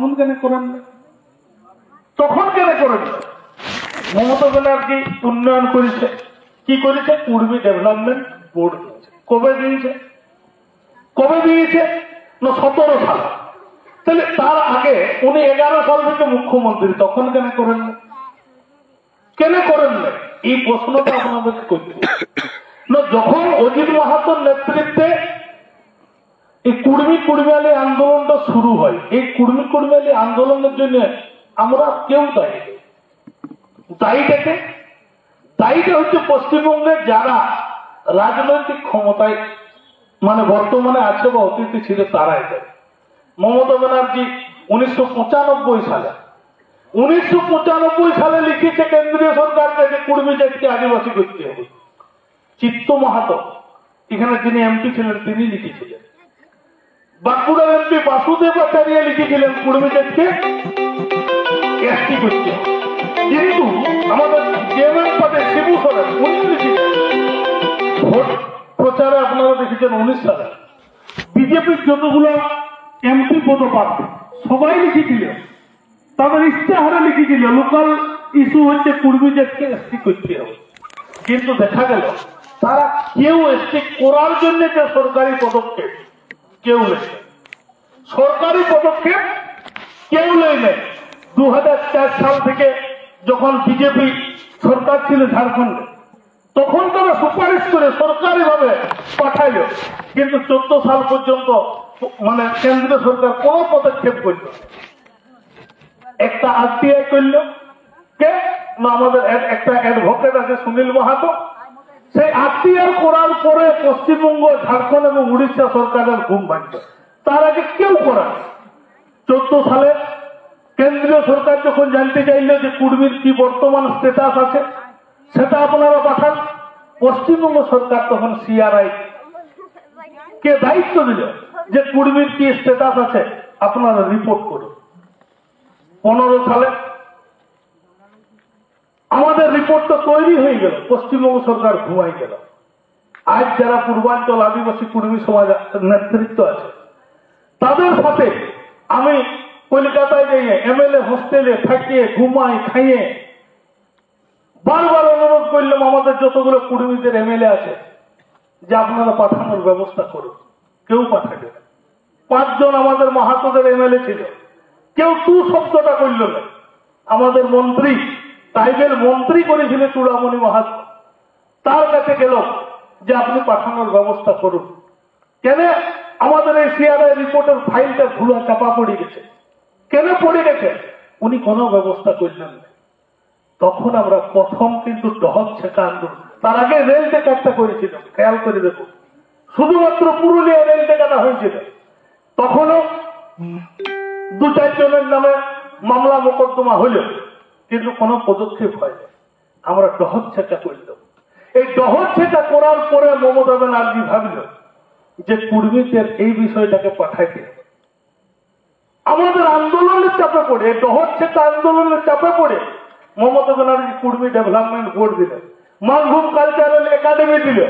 তখন কেন করেন না? তখন কেন করেন না? মমতা ব্যানার্জি উন্নয়ন করেছে, কি করেছে? কুর্মী ডেভেলপমেন্ট বোর্ড দিয়েছে। কবে দিয়েছে? কবে দিয়েছে? না 17 সাল। তাহলে তার আগে উনি 11 সাল থেকে মুখ্যমন্ত্রী, তখন কেন করেন না? কেন করেন না? এই প্রশ্নটা আপনাদের করতে না। যখন অজিত মাহাতোর নেতৃত্বে এই কুর্মী আন্দোলনটা শুরু হয়, এই কুর্মী আন্দোলনের জন্য আমরা কেউ দায়ী। দায়ীটা হচ্ছে পশ্চিমবঙ্গের যারা রাজনৈতিক ক্ষমতায় মানে বর্তমানে আছে বা অতীতে ছিল তারাই দায়ী। মমতা ব্যানার্জি 1995 সালে লিখেছে কেন্দ্রীয় সরকারকে যে কুর্মী জাতিকে আদিবাসী করতে হবে। চিত্ত মাহাতো এখানে যিনি এমপি ছিলেন তিনি লিখেছিলেন। বাঁকুড়ার এমপি বাসুদেব আচার্য লিখেছিলেন কুর্মী জাতিকে এসটি করতে হবে। কিন্তু আমাদের জেএমএম পার্টি শিবু সোরেন উনি লিখেছেন ভোট প্রচারে, আপনারা দেখেছেন 19 সালে বিজেপির যতগুলো এমপি পদপ্রার্থী সবাই লিখেছিলেন, তাদের ইস্তেহারে লিখেছিল লোকাল ইস্যু হচ্ছে কুর্মী জাতিকে এসটি করতে হবে। কিন্তু দেখা গেল তারা কেউ এসটি করার জন্য যে সরকারি পদক্ষেপ কেউ নেই, সরকারি পদক্ষেপ কেউ নেই। 2004 সাল থেকে যখন বিজেপি সরকার ছিল ঝাড়খণ্ডে, তখন তারা সুপারিশ করে সরকারি ভাবে পাঠাইল, কিন্তু 14 সাল পর্যন্ত মানে কেন্দ্রীয় সরকার কোন পদক্ষেপ করল। একটা আরটিআই করল কে না, আমাদের একটা অ্যাডভোকেট আছে সুনীল মাহাতো, সেই আরটিআই করার পরে পশ্চিমবঙ্গ, ঝাড়খণ্ড এবং উড়িষ্যা সরকারের ঘুম ভাঙছে। তার আগে কেউ করা। 14 সালে কেন্দ্রীয় সরকার যখন জানতে চাইল যে কুর্মীর কি বর্তমান স্ট্যাটাস আছে সেটা আপনারা পাঠান, পশ্চিমবঙ্গ সরকার তখন সিআরআই কে দায়িত্ব দিল যে কুর্মীর কি স্ট্যাটাস আছে আপনারা রিপোর্ট করুন। 15 সালে আমাদের রিপোর্টটা তৈরি হয়ে গেল, পশ্চিমবঙ্গ সরকার ঘুমাই গেল। আজ যারা পূর্বাঞ্চল আদিবাসী কুর্মী সমাজ নেতৃত্ব আছে তাদের সাথে আমি কলকাতায় যাইয়ে এমএলএ হোস্টেলে থাকিয়ে ঘুমাই খাইয়ে বারবার অনুরোধ করলাম আমাদের যতগুলো কুর্মীদের এমএলএ আছে যে আপনারা পাঠানোর ব্যবস্থা করুন। কেউ পাঠাবে না। 5 জন আমাদের মাহাতোদের এমএলএ ছিল, কেউ তু শব্দটা করল না। আমাদের মন্ত্রী ট্রাইবেল মন্ত্রী করেছিল চূড়ামণি মাহাতো, তার কাছে গেল যে আপনি পাঠানোর ব্যবস্থা করুন। কেন আমাদের এই সিআরআই রিপোর্টের ফাইলটা ধুলা চাপা পড়ে গেছে, কেন পড়ে গেছে? উনি কোনো ব্যবস্থা করলেন না। তখন আমরা প্রথম কিন্তু ডহক ছেঁকা আন্দোলন, তার আগে রেল টেকারটা করেছিল, খেয়াল করে দেখুন, শুধুমাত্র পুরুলিয়া রেল টেকাটা হয়েছিল। তখনও 2-4 জনের নামে মামলা মোকদ্দমা হইল, কিন্তু কোনো পদক্ষেপ হয়নি। আমরা ডহক ছেঁকা করলাম। এই ডহক ছেঁকা করার পরে মমতা ব্যানার্জি ভাবল যে কুর্মীদের এই বিষয়টাকে পাঠাইতে হবে। আমাদের আন্দোলনের চাপে পড়ে, ডহক ছেঁকা আন্দোলনের চাপে পড়ে মমতা ব্যানার্জি কুর্মী ডেভেলপমেন্ট বোর্ড দিল, মানভূম কালচারাল একাডেমি দিল।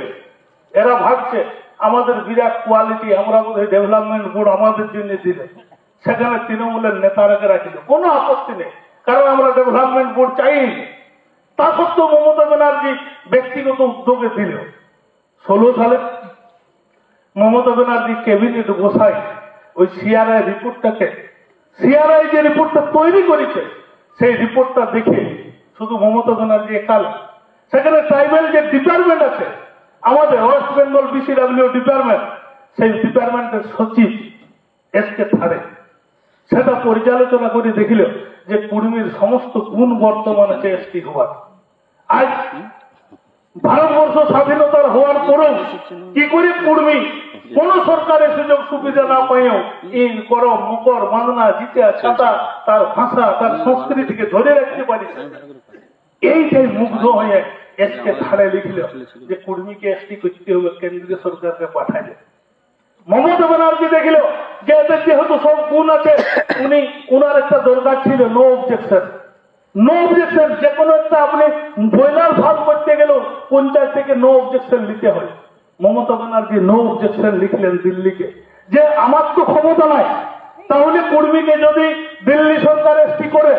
এরা ভাবছে আমাদের বিরাট কোয়ালিটি, আমরা বোধহয় ডেভেলপমেন্ট বোর্ড আমাদের জন্য দিলে। সেখানে তৃণমূলের নেতারাকে রাখিল, কোনো আপত্তি নেই, কারণ আমরা ডেভেলপমেন্ট বোর্ড চাইনি। তা সত্ত্বেও মমতা ব্যানার্জি ব্যক্তিগত উদ্যোগে দিল। 16 সালে মমতা ব্যানার্জি ক্যাবিনেট বসাই ওই সিআরআই রিপোর্টটাকে, সিআরআই যে রিপোর্টটা তৈরি করেছে সেই রিপোর্টটা দেখে শুধু মমতা ব্যানার্জি একাল, সেখানে ট্রাইবেল যে ডিপার্টমেন্ট আছে আমাদের ওয়েস্ট বেঙ্গল বিসিডব্লিউ ডিপার্টমেন্ট, সেই ডিপার্টমেন্টের সচিব এসকে থারে সেটা পর্যালোচনা করে দেখিল যে কুর্মীর সমস্ত গুণ বর্তমান আছে এসটি হওয়ার। আজ ভারতবর্ষ স্বাধীনতার হওয়ার পরেও কি করে কুর্মী কোন সরকারের সুযোগ সুবিধা না পাইও ইন করম মুকর বাঁধনা জিতা ছাতা তার ভাষা তার সংস্কৃতিকে ধরে রাখতে পারি, এইটাই মুগ্ধ হয়ে এসকে থারে লিখল যে কুর্মীকে এসটি করতে হবে, কেন্দ্রীয় সরকারকে পাঠাইলে। মমতা ব্যানার্জি দেখল যে এদের যেহেতু সব গুণ আছে, উনার একটা দরকার ছিল নো অবজেকশন। নো অবজেকশন, যে কোনো একটা আপনি ব্রয়লার ফার্ম করতে গেলেও পঞ্চায়েত থেকে নো অবজেকশন নিতে হয়। মমতা ব্যানার্জি নো অবজেকশন লিখলেন দিল্লিকে যে আমার তো ক্ষমতা নাই, তাহলে কুর্মীকে যদি দিল্লি সরকার এসটি করে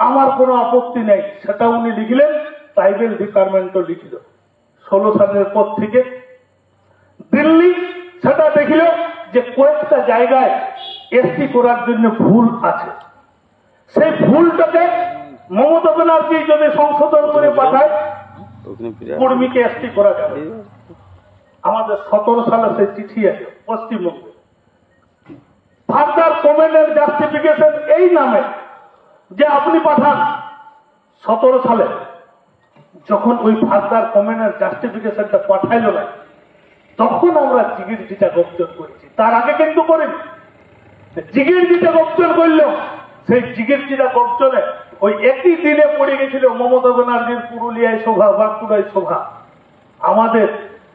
আমার কোনো আপত্তি নেই, সেটা উনি লিখলেন, ট্রাইবেল ডিপার্টমেন্টও লিখল। 16 সালের পর থেকে দিল্লি সেটা দেখল যে কয়েকটা জায়গায় এসটি করার জন্য ভুল আছে, সেই ভুলটাকে মমতা ব্যানার্জি যদি সংশোধন করে পাঠায় কুর্মীকে এসটি করা যাবে। আমাদের 17 সালে সেই চিঠি আছে পশ্চিমবঙ্গে, ফার্দার কমেন্ট এন্ড জাস্টিফিকেশন এই নামে যে আপনি পাঠান। 17 সালে যখন ওই ফার্দার কমেন্ট এন্ড জাস্টিফিকেশনটা পাঠাইল না, তখন আমরা জিগির জিটা গর্জন করেছি, তার আগে কিন্তু করিনি। জিগির জিটা গর্জন করল, সেই জিগির জিটা গর্জনে ওই একই দিনে পড়ে গেছিল মমতা ব্যানার্জির পুরুলিয়ায় সভা, বাঁকুড়ায় সভা। আমাদের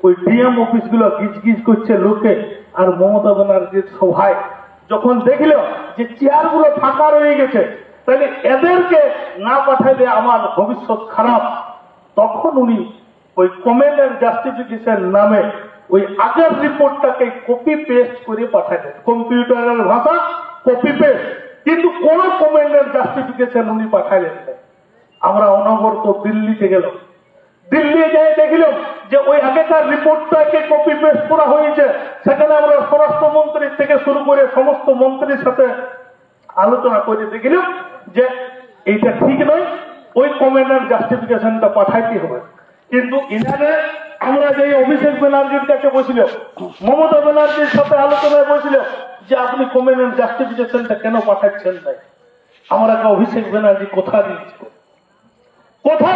ওই ডিএম অফিস গুলো গিজ গিজ করছে লোকে, আর মমতা ব্যানার্জির সভায় যখন দেখল যে চেয়ার গুলো ফাঁকা রয়ে গেছে, তাহলে এদেরকে না পাঠাইলে আমার ভবিষ্যৎ খারাপ, তখন উনি ওই কমেন্ট এন্ড জাস্টিফিকেশন নামে ওই আগের রিপোর্টটাকে কপি পেস্ট করে পাঠাইলেন, কম্পিউটারের ভাষা কপি পেস্ট, কিন্তু কোন কমেন্ট এন্ড জাস্টিফিকেশন উনি পাঠাইলেন না। আমরা অনবরত দিল্লিতে গেলাম, দিল্লি যেয়ে দেখল যে ওই আগেকার রিপোর্টটাকে কপি পেস্ট করা হয়েছে। সেখানে আমরা স্বরাষ্ট্রমন্ত্রী থেকে শুরু করে সমস্ত মন্ত্রীর সাথে আলোচনা করে দেখলাম যে এইটা ঠিক নয়, ওই কমেন্ট এন্ড জাস্টিফিকেশনটা পাঠাইতে হবে। কিন্তু ইনারে আমরা যে অভিষেক ব্যানার্জির কাছে বসিল, মমতা ব্যানার্জির সাথে আলোচনায় বসিল যে আপনি কমেন্ট এন্ড জাস্টিফিকেশনটা কেন পাঠাচ্ছেন নাই। আমরা অভিষেক ব্যানার্জি কথা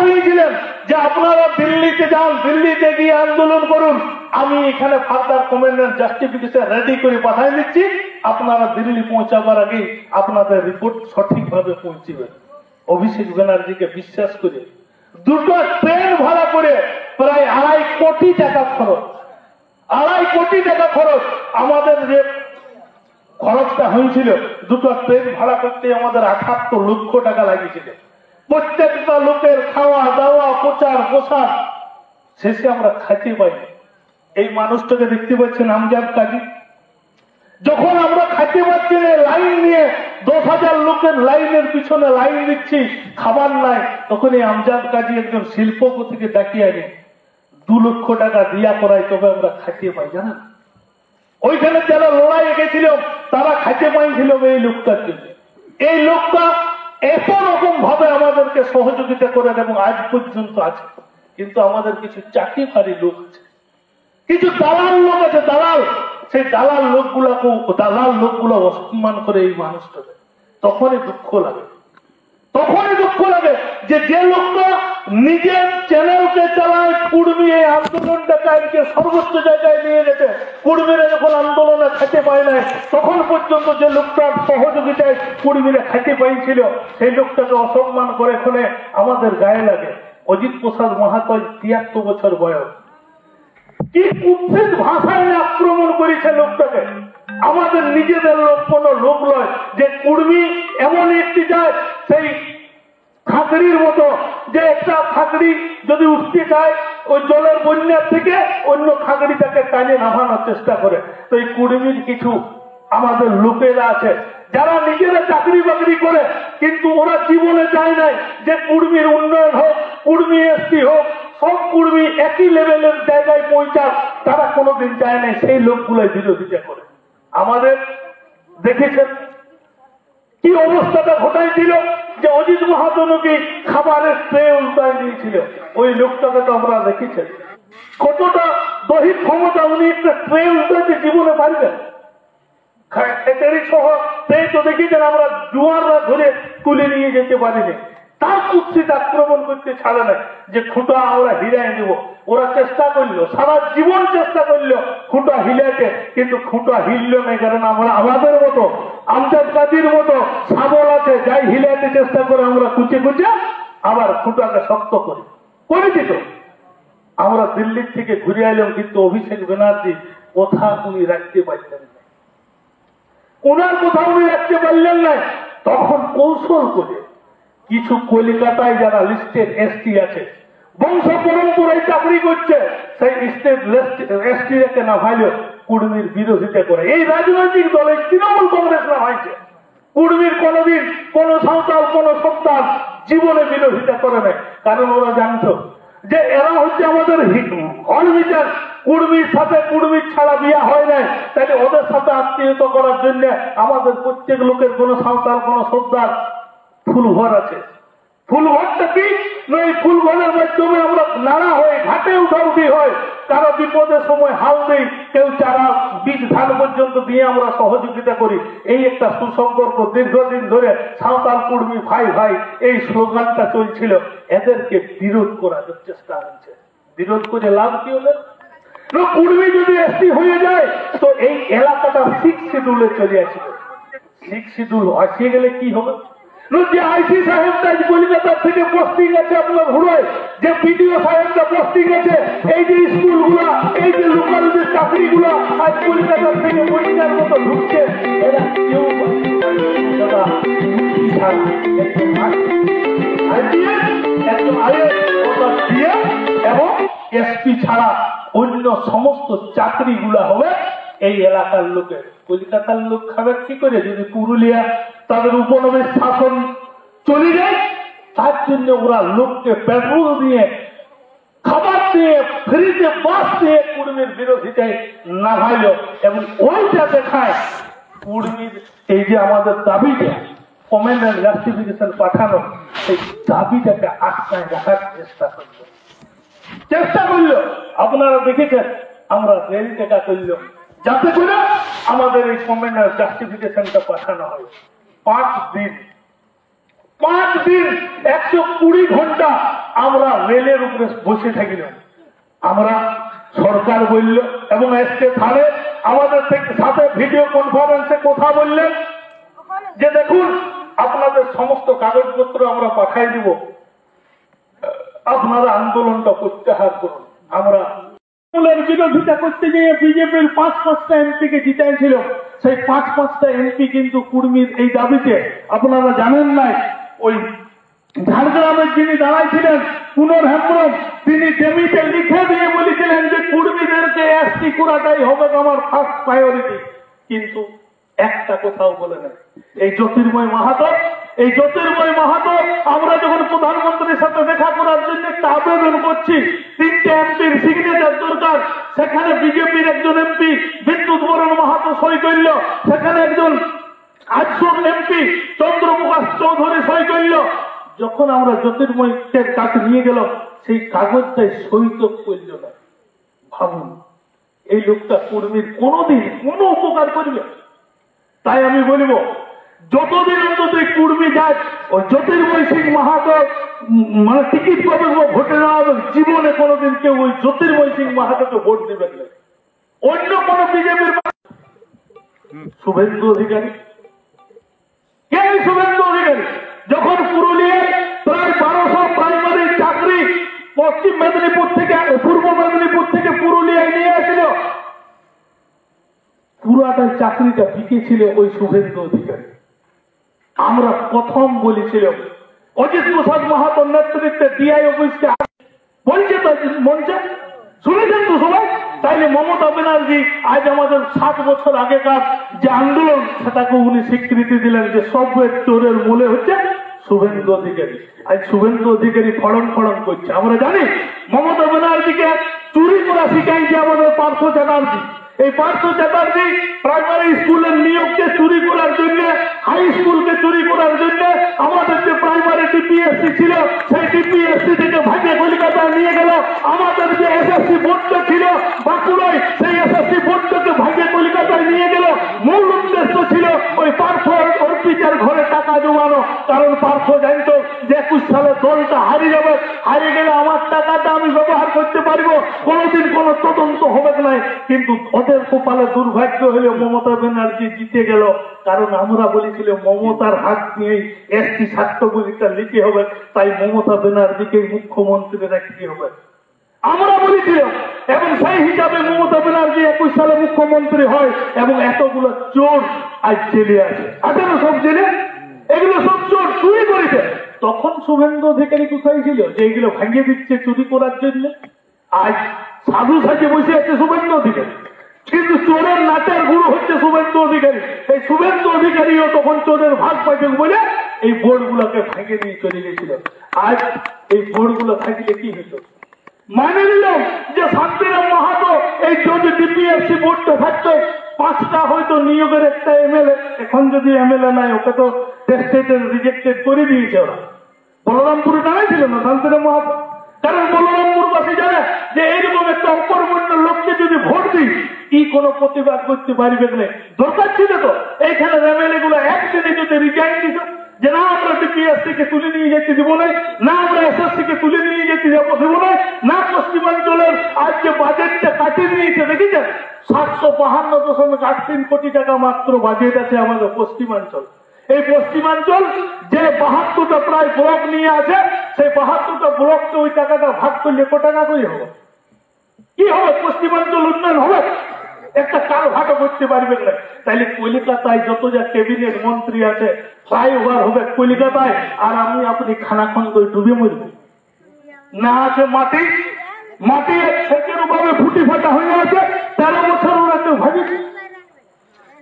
দিয়েছিলেন যে আপনারা দিল্লিতে যান, দিল্লিতে গিয়ে আন্দোলন করুন, আমি এখানে further comment and justification ready করে পাঠাই দিচ্ছি, আপনারা দিল্লি পৌঁছাবার আগে আপনাদের রিপোর্ট সঠিকভাবে পৌঁছবে। অভিষেক ব্যানার্জিকে বিশ্বাস করে দুটো ট্রেন ভাড়া করে প্রায় 2.5 কোটি টাকা খরচ, 2.5 কোটি টাকা খরচ, আমাদের যে খরচটা হয়েছিল দুটো ট্রেন ভাড়া করতে আমাদের 78 লক্ষ টাকা লাগিয়েছিল। প্রত্যেকটা লোকের খাওয়া দাওয়া প্রচার প্রসার, শেষে আমরা খাইতে পাইনি। এই মানুষটাকে দেখতে পাচ্ছেন আমজাদ কাজী, যখন আমরা খাইতে পাচ্ছি না, লাইন নিয়ে 10,000 লোকের লাইনের পিছনে লাইন দিচ্ছি, খাবার নাই, তখন এই আমজাদ কাজী একজন শিল্পপতিকে ডাকিয়ে আনি 2 লক্ষ টাকা দিয়া করাই, তবে আমরা খাইতে পাই। জানেন ওইখানে যারা লড়াই গেছিল তারা খাইতে পাইছিল এই লোকটার জন্য। এই লোকটা এত রকম ভাবে আমাদেরকে সহযোগিতা করেন এবং আজ পর্যন্ত আছে। কিন্তু আমাদের কিছু চাকরিকারী লোক আছে, কিছু দালাল লোক আছে, দালাল, সেই দালাল লোকগুলো অসম্মান করে এই মানুষটাকে। তখনই দুঃখ লাগে যে লোকটা নিজের চ্যানেলকে চালায়, কুর্মী এই আন্দোলনটাকে আজকে সর্বোচ্চ জায়গায় নিয়ে গেছে। কুর্মীরা যখন আন্দোলনে খেতে পায় না, তখন পর্যন্ত যে লোকটার সহযোগিতায় কুর্মীরা খেতে পাইছিল, সেই লোকটাকে অসম্মান করে এখানে আমাদের গায়ে লাগে। অজিত প্রসাদ মাহাতো 73 বছর বয়স, কি উচ্ছেদ ভাষায় আক্রমণ করেছে লোকটাকে। আমাদের নিজেদের লোক, কোন লোক নয়, যে কুর্মী এমন একটি যায় সেই খাগড়ির মতো, যে একটা খাগড়ি যদি উঠতে চায় ওই জলের বন্যার থেকে অন্য খাগড়িটাকে টানে নামানোর চেষ্টা করে। তো এই কুর্মীর কিছু আমাদের লোকেরা আছে যারা নিজেরা চাকরি বাকরি করে, কিন্তু ওরা জীবনে চায় নাই যে কুর্মীর উন্নয়ন হোক, কুর্মী এসটি হোক, সব কুর্মী একই লেভেলের জায়গায় পৌঁছাক, তারা কোনোদিন চায় নাই। সেই লোকগুলোই বিরোধিতা করে। আমাদের দেখেছেন কি অবস্থাটা ঘটাইছিল, যে অজিত মাহাতো নাকি খাবারের ট্রে উল্টায় দিয়েছিল। ওই লোকটাকে তো আমরা দেখেছেন কতটা দৈহিক ক্ষমতা, উনি একটা ট্রে উল্টাতে জীবনে পারবেন। খেচারি সহ ট্রে তো দেখেছেন, আমরা জোয়াররা ধরে তুলে নিয়ে যেতে পারিনি। তার কুৎসিত আক্রমণ করতে ছাড়ে না যে খুঁটা আমরা হিলাই নেব। ওরা চেষ্টা করলো, সারা জীবন চেষ্টা করলো খুঁটা হিলাইতে, কিন্তু খুঁটা হিলল না। কারণ আমরা আমাদের মতো আমজাদ কাজীর মতো সাবল আছে, যাই হিলাইতে চেষ্টা করে আমরা কুচে আবার খুঁটাকে শক্ত করেছি। তো আমরা দিল্লির থেকে ঘুরে এলাম, কিন্তু অভিষেক ব্যানার্জি কথা উনি রাখতে পারলেন না, ওনার কথা উনি রাখতে পারলেন না। তখন কৌশল করে কিছু কলকাতায় যারা লিস্টেড এসটি আছে, বংশ পরম্পরায় চাকরি করছে, সেই স্টেট এসটি কে না ভাইলেও কুর্মীর বিরোধিতা করে। এই রাজনৈতিক দলে তৃণমূল কংগ্রেস না হয়েছে, কুর্মীর কোনদিন কোন সাঁওতাল কোন সন্তান জীবনে বিরোধিতা করে নাই, কারণ ওরা জানতো যে এরা হচ্ছে আমাদের অনবিচার। কুর্মীর সাথে কুর্মীর ছাড়া বিয়া হয় নাই, তাহলে ওদের সাথে আত্মীয়তা করার জন্য আমাদের প্রত্যেক লোকের কোন সাঁওতাল কোন সন্তান ফুলঘর আছে। ফুলঘরটা কি? এই ফুলঘরের মাধ্যমে আমরা নাড়া হয়ে ঘাটে উঠাউঠি হয়, কারো বিপদের সময় হাল দেই, কেউ চারা বীজ ধান পর্যন্ত দিয়ে আমরা সহযোগিতা করি। এই একটা সুসম্পর্ক দীর্ঘদিন ধরে সাঁওতাল কুর্মী ভাই ভাই এই স্লোগানটা চলছিল। এদেরকে বিরোধ করার চেষ্টা হচ্ছে। বিরোধ করে লাভ কি হলে? কুর্মী যদি এসটি হয়ে যায় তো এই এলাকাটা 6 শিডিউলে চলে আসবে। 6 শিডিউল আসিয়ে গেলে কি হবে? যে আইসি সাহেবটা কলকাতা থেকে পোস্টিং আছে আপনার হুড়োয়, যে বিডিও সাহেবটা পোস্টিং আছে, এই যে স্কুলগুলা, এই যে লোকাল যে চাকরিগুলা আজ কলকাতা থেকে পরীক্ষার মতো ঢুকছে, এরা কেউ এবং এসপি ছাড়া অন্য সমস্ত চাকরিগুলা হবে এই এলাকার লোকের। কলকাতার লোক খাবে কি করে? যদি পুরুলিয়া তাদের উপনবেশ শাসন চলে যায়, তার জন্য ওরা লোককে পেট্রোল দিয়ে, খাবার দিয়ে, ফ্রিতে বাস দিয়ে কুর্মীর বিরোধিতায় নামাইল এবং ওইটা দেখায় কুর্মীর এই যে আমাদের দাবিটা কমেন্ট এন্ড জাস্টিফিকেশন পাঠানো, সেই দাবিটাকে আটকায় রাখার চেষ্টা করল। আপনারা দেখেছেন আমরা রেল টেকা করল যাতে করে আমাদের এই কমেন্ট এন্ড জাস্টিফিকেশনটা পাঠানো হয়। 5 দিন 120 ঘন্টা আমরা রেলের উপরে বসে থাকিলাম। আমরা সরকার বলল এবং এসকে থানে আমাদের সাথে ভিডিও কনফারেন্সে কথা বললেন যে দেখুন আপনাদের সমস্ত কাগজপত্র আমরা পাঠাই দিব, আপনারা আন্দোলনটা প্রত্যাহার করুন। আমরা বিরোধিতা করতে গিয়ে বিজেপির 5-5টা এমপিকে জিতাইছিল। সেই 5-5টা এমপি কিন্তু কুর্মীর এই দাবিতে, আপনারা জানেন নাই, ওই ঝাড়গ্রামের যিনি দাঁড়াইছিলেন পুনর হেমব্রম, তিনি জমিতে লিখে দিয়ে বলেছিলেন যে কুর্মীদেরকে এসটি করাটাই হবে আমার ফার্স্ট প্রায়োরিটি। কিন্তু একটা কথাও বলে নাই এই জ্যোতির্ময় মাহাতো। এই জ্যোতির্ময় মাহাতো আমরা যখন প্রধানমন্ত্রীর সাথে দেখা করার জন্য একটা আবেদন করছি, 3টে এমপির সিগনেচার দরকার, সেখানে বিজেপির একজন এমপি বিদ্যুৎ বরণ মাহাতো সই করল, সেখানে একজন আজসন এমপি চন্দ্রপ্রকাশ চৌধুরী সই করল। যখন আমরা জ্যোতির্ময়ের কাছে নিয়ে গেলাম, সেই কাগজটাই সই তো করল না। ভাবুন এই লোকটা কুর্মীর কোনোদিন কোনো উপকার করবে? তাই আমি বলব যতদিন অন্তত কুর্মী যায় ওই জ্যোতির্ময় সিং মাহাতো মানে টিকিট পাবে ভোটে না হবে, জীবনে কোনোদিন কেউ ওই জ্যোতির্ময় সিং মাহাতোকে ভোট দেবেন না। অন্য কোন বিজেপির শুভেন্দু অধিকারী, কে শুভেন্দু অধিকারী? যখন পুরুলিয়ায় প্রায় 1200 প্রাইমারি চাকরি পশ্চিম মেদিনীপুর থেকে পূর্ব মেদিনীপুর থেকে পুরুলিয়ায় নিয়ে আসছিল, পুরাটা চাকরিটা বিকেছিল ওই শুভেন্দু অধিকারী। আমরা প্রথম বলেছিলাম অজিত প্রসাদ মাহাতোর নেতৃত্বে ডিআই অফিসকে বলছে তো মঞ্চে, শুনেছেন তো সবাই? তাইলে মমতা ব্যানার্জি আজ আমাদের 7 বছর আগেকার যে আন্দোলন সেটাকে উনি স্বীকৃতি দিলেন যে সব চোরের মূলে হচ্ছে শুভেন্দু অধিকারী। আজ শুভেন্দু অধিকারী ফড়ন করছে। আমরা জানি মমতা ব্যানার্জিকে চুরি করা শিখাইছে আমাদের পার্থ চ্যাটার্জি। এই পার্থ চ্যাটার্জি প্রাইমারি স্কুলের নিয়োগকে চুরি করার জন্য, হাই স্কুলকে চুরি করার জন্য আমাদের যে প্রাইমারি ডিপিএসসি ছিল সেই ডিপিএসসি থেকে ভাগে কলকাতায় নিয়ে গেল। আমাদের যে এসএসসি বোর্ডটা ছিল বাঁকুড়ায়, সেই এসএসসি বোর্ডটাকে ভাগে কলকাতায় নিয়ে গেল। মূল উদ্দেশ্য ছিল ওই পার্থ অর্পিতার ঘরে টাকা জমানো, কারণ পার্থ জানতো যে 21 সালে দলটা হারিয়ে যাবে, হারিয়ে গেলে আমার টাকাটা আমি ব্যবহার করতে পারবো, কোনোদিন কোনো তদন্ত হবে না। কিন্তু ওদের কপালে দুর্ভাগ্য হলে মমতা ব্যানার্জি জিতে গেল, কারণ আমরা বলেছিল মমতার হাত নিয়েই এসটি স্বার্থগুলিটা লিখে হবে, তাই মমতা ব্যানার্জিকে মুখ্যমন্ত্রী রাখতে হবে আমরা বলেছিলাম। এবং সেই হিসাবে মমতা ব্যানার্জি 21 সালে মুখ্যমন্ত্রী হয় এবং এতগুলো চোর আজ জেলে আছে। আছেন সব জেলে, এগুলো সব চোর চুরি করেছে। তখন শুভেন্দু অধিকারী কোথায় ছিল যে এগুলো ভাঙিয়ে দিচ্ছে চুরি করার জন্য? আজ সাধু সাজে বসে আছে শুভেন্দু অধিকারী। কিন্তু চোরের নাচের গুরু হচ্ছে শুভেন্দু অধিকারী। এই শুভেন্দু অধিকারীও তখন চোরের ভাগ পাইতেন বলে এই বোর্ডগুলোকে ভেঙে নিয়ে চলে গেছিল। আজ এই বোর্ডগুলো থাকলে কি হতো? মানে নিলাম যে শান্তিরাম মাহাতো এই যদি ডিপিএসসি বোর্ডটা থাকতো, 5টা হয়তো নিয়োগের একটা এমএলএ, এখন যদি এমএলএ নাই ওকে তো টেস্টেড রিজেক্টেড করে দিয়েছে ওরা। বলরামপুরে টানাই ছিল না শান্তিরাম মাহাতো, কারণ বলরামপুরবাসী জানে যে এইরকম একটা অকর্মণ্য লোককে যদি ভোট দিই কি কোনো প্রতিবাদ করতে পারবে না। দরকার ছিল তো এইখানে এমএলএ গুলো একদিনে যদি রিজাইন দিত যে না আমরা ডিপিএসসি কে তুলে নিয়ে যেতে দিব না আমরা এসএসসি কে তুলে নিয়ে যেতে দেবো না পশ্চিমাঞ্চলের আজ যে বাজেটটা কাটিয়ে নিয়েছে দেখেছেন 752.83 কোটি টাকা মাত্র বাজেট আছে আমাদের পশ্চিমাঞ্চল। এই পশ্চিমাঞ্চল যে 72টা প্রায় ব্লক নিয়ে আছে, সেই 72টা ব্লককে ওই টাকাটা ভাগ করলে কত টাকা করে হবে? কি হবে? পশ্চিমাঞ্চল উন্নয়ন হবে? একটা কাল ভাগও করতে পারবেন না। তাইলে কলিকাতায় যত যা ক্যাবিনেট মন্ত্রী আছে ফ্লাইওভার হবে কলিকাতায়, আর আমি আপনি খানাখন্দ ডুবে মরব না। আছে মাটি মাটি সেচের অভাবে ফুটি ফাটা হয়ে আছে। 13 বছর ওরা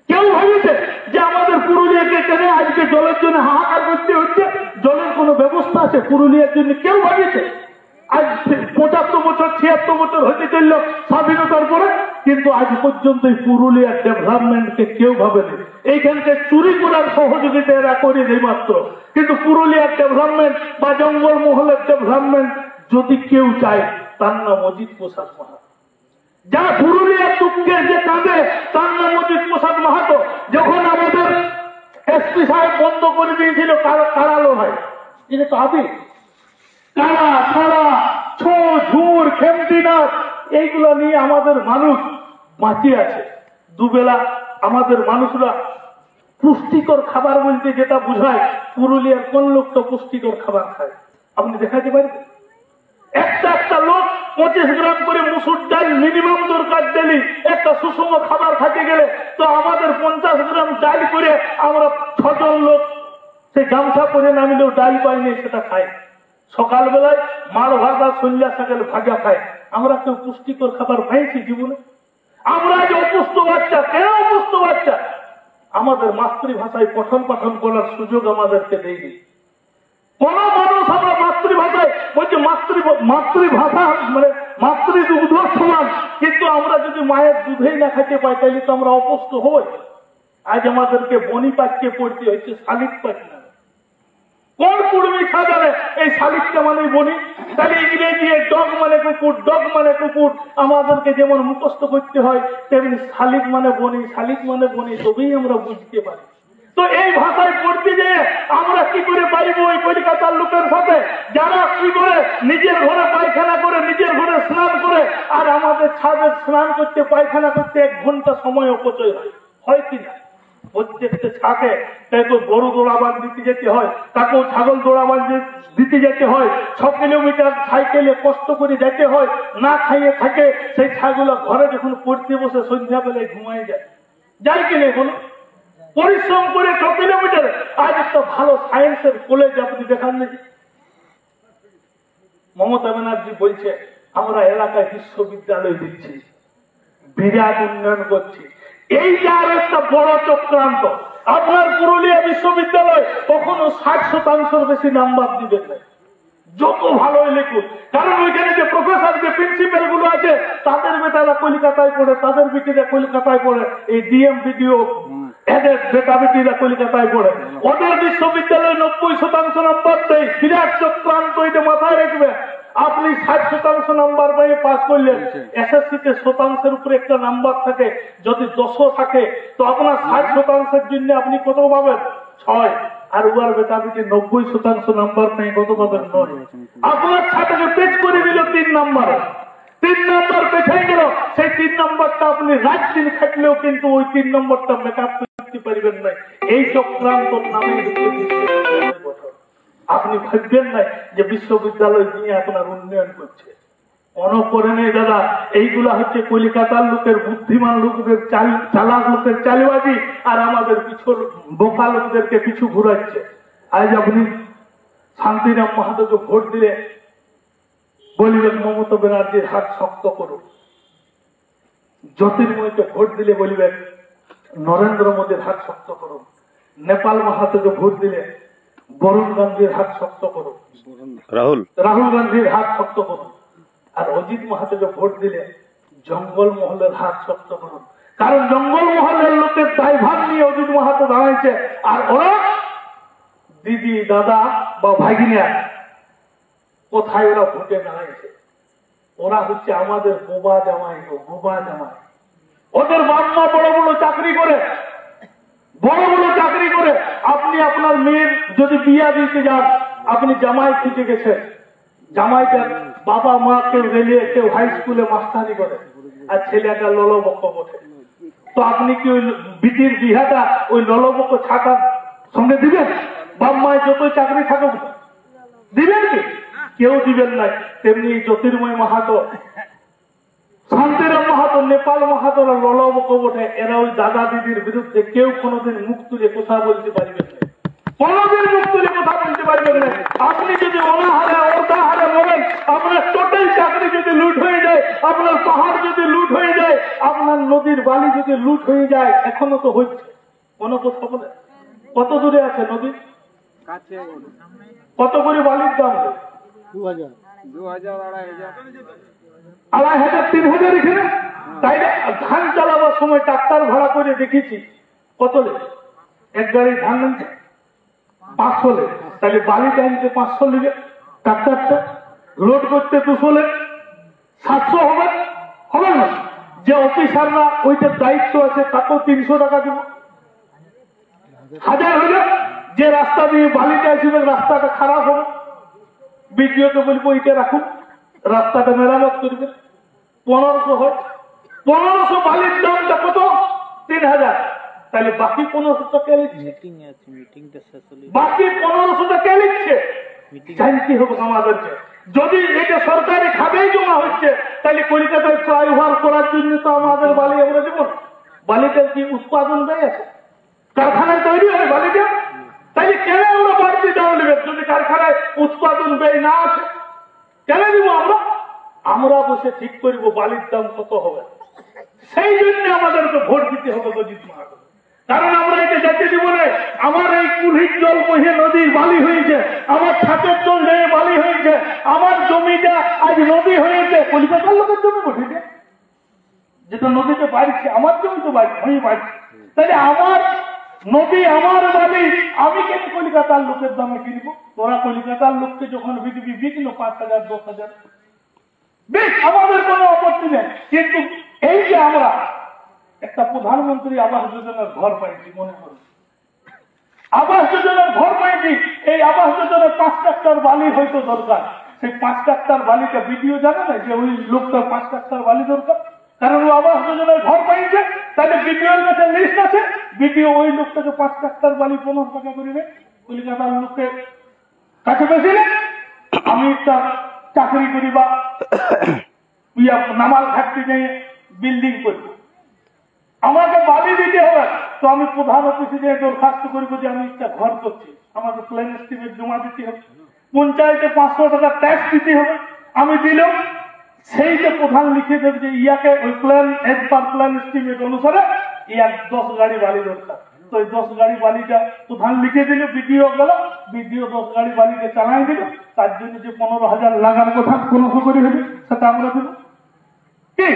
কেউ ভাবিছে যে আমাদের পুরুলিয়াকে কেন আজকে জলের জন্য হাহাকার করতে হচ্ছে? জলের কোনো ব্যবস্থা আছে পুরুলিয়ার জন্য? কেউ ভাবিছে? আজ 75 বছর 76 বছর হতে চলল স্বাধীনতার পরে, কিন্তু আজ পর্যন্ত এই পুরুলিয়ার ডেভেলপমেন্টকে কেউ ভাবেনি। এইখানকে চুরি করার সহযোগিতা এরা করে দেয় মাত্র, কিন্তু পুরুলিয়ার ডেভেলপমেন্ট বা জঙ্গলমহলের ডেভেলপমেন্ট যদি কেউ চায় তার নাম অজিত প্রসাদ মাহাতো। যা পুরুলিয়ার দুঃখের যে কাঁদে তার নাম অজিত প্রসাদ মাহাতো। যখন আমাদের এসপি সাহেব বন্ধ করে দিয়েছিল কারালো ভাই, এটা তো আবি কারা ছাড়া ছো ঝুর খেমতিনাথ এইগুলো নিয়ে আমাদের মানুষ বাঁচিয়ে আছে। দুবেলা আমাদের মানুষরা পুষ্টিকর খাবার বলতে যেটা বুঝায়, পুরুলিয়ার কোন লোকটা পুষ্টিকর খাবার খায় আপনি দেখাতে পারবেন? একটা লোক 25 গ্রাম করে মুসুর ডাল মিনিমাম দরকার ডেলি একটা সুষম খাবার খেতে গেলে, তো আমাদের 50 গ্রাম ডাল করে আমরা 6 জন লোক সেই গামছা পরে নামিলেও ডাল পাইনি সেটা খাই। সকালবেলায় মাড় ভাজা সল্লা শাকের ভাজা খায়। আমরা কেউ পুষ্টিকর খাবার পাইছি জীবনে? আমরা যে অপুষ্ট বাচ্চা, কেন অপুষ্ট বাচ্চা? আমাদের মাতৃভাষায় পঠন পাঠন করার সুযোগ আমাদেরকে দেয়নি। কোন মানুষ আমরা মাতৃভাষায় বলছি মাতৃভাষা মানে মাতৃদুগ্ধ সমান, কিন্তু আমরা যদি মায়ের দুধেই না খেতে পাই তাহলে তো আমরা অপুষ্ট হই। আজ আমাদেরকে বনি পাখকে পড়তে হচ্ছে শালিক পাখি না। কোন কুর্মী সাজালে এই শালিকটা মানে বনি? তাহলে ইংরেজি ডগ মানে কুকুর, ডগ মানে কুকুর আমাদেরকে যেমন মুখস্থ করতে হয় তেমনি শালিক মানে বনি, শালিক মানে বনি, তবেই আমরা বুঝতে পারি। তো এই ভাষায় পড়তে যেয়ে আমরা কি করে পারিব ওই কলিকাতার লোকের সাথে, যারা কি করে নিজের ঘরে পায়খানা করে নিজের ঘরে স্নান করে, আর আমাদের ছাদে স্নান করতে পায়খানা করতে 1 ঘন্টা সময় অপচয় হয় কিনা? প্রত্যেকটা ছাকে তাকে গরু দৌড়াবান দিতে যেতে হয়, তাকেও ছাগল দৌড়াবান দিতে যেতে হয়, 6 কিলোমিটার সাইকেলে কষ্ট করে যেতে হয়, না খাইয়ে থাকে সেই ছাগল ঘরে যখন পড়তে বসে সন্ধ্যাবেলায় ঘুমায় যায় কি নেই বলুন? পরিশ্রম করে 6 কিলোমিটার। আজ একটা ভালো সায়েন্সের কলেজ আপনি দেখান নাকি? মমতা ব্যানার্জি বলছে আমরা এলাকায় বিশ্ববিদ্যালয় দিচ্ছি, বিরাট উন্নয়ন করছি। এই যে আর একটা বড় চক্রান্ত। আপনার পুরুলিয়া বিশ্ববিদ্যালয় কখনো 60% বেশি নাম্বার দিবেন না, যত ভালোই লিখুন। কারণ ওইখানে যে প্রফেসর যে প্রিন্সিপাল গুলো আছে তাদের বেটারা কলিকাতায় পড়ে, তাদের বেটিরা কলিকাতায় পড়ে, এই ডিএম বিডিও এদের বেটা বেটিরা কলিকাতায় পড়ে। ওদের বিশ্ববিদ্যালয়ে 90% নাম্বার দেয়। বিরাট চক্রান্ত, এটা মাথায় রাখবে। আপনি 60% নাম্বার পেয়ে পাস করলেন, এসএসসি তে শতাংশের উপরে একটা নাম্বার থাকে, যদি 10 থাকে তো আপনার 60%-এর জন্য আপনি কত পাবেন? 6। আর উয়ার বেটা বেটি 90% নাম্বার পেয়ে কত পাবেন? 9। আপনার ছাত্রকে পেচ করে দিল 3 নাম্বারে, 3 নাম্বার পেছাই গেল। সেই 3 নাম্বারটা আপনি রাত দিন খাটলেও কিন্তু ওই 3 নাম্বারটা মেকআপ করতে পারবেন না। এই চক্রান্তর নামে আপনি ভাববেন না যে বিশ্ববিদ্যালয় নিয়ে আপনার উন্নয়ন করছে। অনপরে নেই দাদা, এইগুলা হচ্ছে কলিকাতার লোকের, বুদ্ধিমান লোকদের চালাক লোকের চালবাজি, আর আমাদের পিছু বোকা লোকদেরকে পিছু ঘুরাচ্ছে। আজ আপনি শান্তিরাম মাহাতোকে ভোট দিলে বলিবেন মমতা ব্যানার্জির হাত শক্ত করুন। জ্যোতির্ময়কে ভোট দিলে বলবেন নরেন্দ্র মোদীর হাত শক্ত করুন, নেপাল মাহাতোকে ভোট দিলে বরুণ গান্ধীর হাত শক্ত করুন, রাহুল গান্ধীর হাত শক্ত করুন, আর অজিত মাহাতোকে ভোট দিলে জঙ্গল মহলের হাত শক্ত করুন। কারণ জঙ্গল মহলের লোকের দায়ভার নিয়ে অজিত মাহাতো দাঁড়াইছে, আর ওরা দিদি দাদা বা ভাগিনা কোথায় ওরা ভোটে দাঁড়াইছে, ওরা হচ্ছে আমাদের বোবা জামাই, বোবা জামাই। ওদের বাম্মা বড় বড় চাকরি করে, বড় বড় চাকরি করে। আপনি আপনার মেয়ের যদি বিয়া দিতে যান, আপনি জামাই খুঁজে গেছেন, জামাইটার বাবা মা কেউ রেলে, কেউ হাই স্কুলে মাস্টারি করে, আর ছেলেটা ললবক্ক বসে, তো আপনি কি ওই বিটির বিহাটা ওই ললবক্ক ছাতার সঙ্গে দিবেন? বাম্মায় যতই চাকরি থাকুক দিবেন কি? কেউ দিবেন না। তেমনি জ্যোতির্ময় মাহাতো, শান্তিরাম মাহাতো, নেপাল মাহাতোরা ললবক্ক বটে, এরা ওই দাদা দিদির বিরুদ্ধে কেউ কোনোদিন মুখ তুলে কথা বলতে পারবেন না, কোনোদিন মুখ তুলে কথা বলতে পারবেন না। আপনি যদি অনাহারে অর্ধাহারে মরেন, আপনার টোটাল চাকরি যদি লুট হয়ে যায়, আপনার পাহাড় যদি লুট হয়ে যায়, আপনার নদীর বালি যদি লুট হয়ে যায়, এখনো তো হচ্ছে, কোনো কথা বলে কত দূরে আছে নদী? কত করে বালির দাম? 2000, 2,500, 3,000 এখানে। তাই না? ধান চালাবার সময় ট্রাক্টর ভাড়া করে দেখেছি কত লেগে, এক গাড়ি ধান নিচ্ছে 500 লেগে, তাহলে বালি টাইমতে 500 লেগে, ট্রাক্টরটা লোড করতে 200 লেগে, 700 হবে, হবে না? যে অফিসাররা ওইটার দায়িত্ব আছে তাকেও 300 টাকা দেব, 1000 হইলে যে রাস্তা দিয়ে বালিটা আসবে রাস্তাটা খারাপ হবে, বিডিওকে বলবো এটা রাখুন, রাস্তাটা মেরামত করবে, 1500 হয়, 1500 বালির দামটা কত? 3000, তাহলে বাকি 1500 কে লিখছে? বাকি 1500 কে লিখছে? জানতে হবে আমাদেরকে। যদি এটা সরকারি খাতেই জমা হচ্ছে, তাহলে কলকাতায় ফ্লাইওভার করার জন্য তো আমাদের বালি আমরা দেব না। বালিটার কি উৎপাদন ব্যয় আছে? কারখানায় তৈরি হয় বালিটা, তাইলে কেন আমরা বাড়তি দাম নেবেন? যদি কারখানায় উৎপাদন ব্যয় না আছে কেন দিব আমরা? আমরা বসে ঠিক করব বালির দাম কত হবে, সেই জন্য আমাদেরকে ভোট দিতে হবে অজিত মাহাতো। কারণ আমরা এটা যাতে দিব না, আমার এই কুলির জল বহে নদীর বালি হয়েছে, আমার ছাতের জল হয়ে বালি হয়েছে, আমার জমিটা আজ নদী হয়েছে, কলিকাতার লোকের জমি বসেছে, যেটা নদীতে বাড়ছে, আমার জমি তো আমি বাড়ছি, তাহলে আমার নদী আমার বালি, আমি কেন কলিকাতার লোকের দামে কিনবো? তোরা কলিকাতার লোককে যখন বিকবি বিকলো 5,000, 10,000, বেশ, আমাদের কোনো আপত্তি নেই। কিন্তু এই যে আমরা একটা প্রধানমন্ত্রী আবাস যোজনার ঘর পাইছি, মনে করুন আবাস যোজনার ঘর পাইছি, এই আবাস যোজনার 5 ট্রাক্টর বালি হয়তো দরকার, সেই 5 ট্রাক্টর বালিটা বিডিও জানে না যে ওই লোকটার 5 ট্রাক্টর বালি দরকার, কারণ ও আবাস যোজনার ঘর পাইছে, তাহলে বিডিওর কাছে লিস্ট আছে, বিডিও ওই লোকটাকে 5 ট্রাক্টর বালি 15 টাকা করে নেয়, কলকাতার লোকের কাছে বেশি নেই। আমি একটা চাকরি করি বা নামাল ফ্যাক্টরি নিয়ে বিল্ডিং করি, আমাকে বালি দিতে হবে, তো আমি প্রধান অফিসে যে দরখাস্ত করবো যে আমি একটা ঘর করছি, আমাকে প্ল্যান এস্টিমেট জমা দিতে হবে, পঞ্চায়েতে 500 টাকা ট্যাক্স দিতে হবে, আমি দিলাম, সেই যে প্রধান লিখে দেবে যে ইয়াকে ওই প্ল্যান এজ পার প্ল্যান এস্টিমেট অনুসারে ইয়ার 10 গাড়ি বালি দরকার, তো ওই 10 গাড়ি বালিটা প্রধান লিখে দিল, বিডিও গেল, বিডিও 10 গাড়ি বালিকে চালাই দিল, তার জন্য যে 15,000 লাগার কথা 1500 করে হলে সেটা আমরা দেব কি?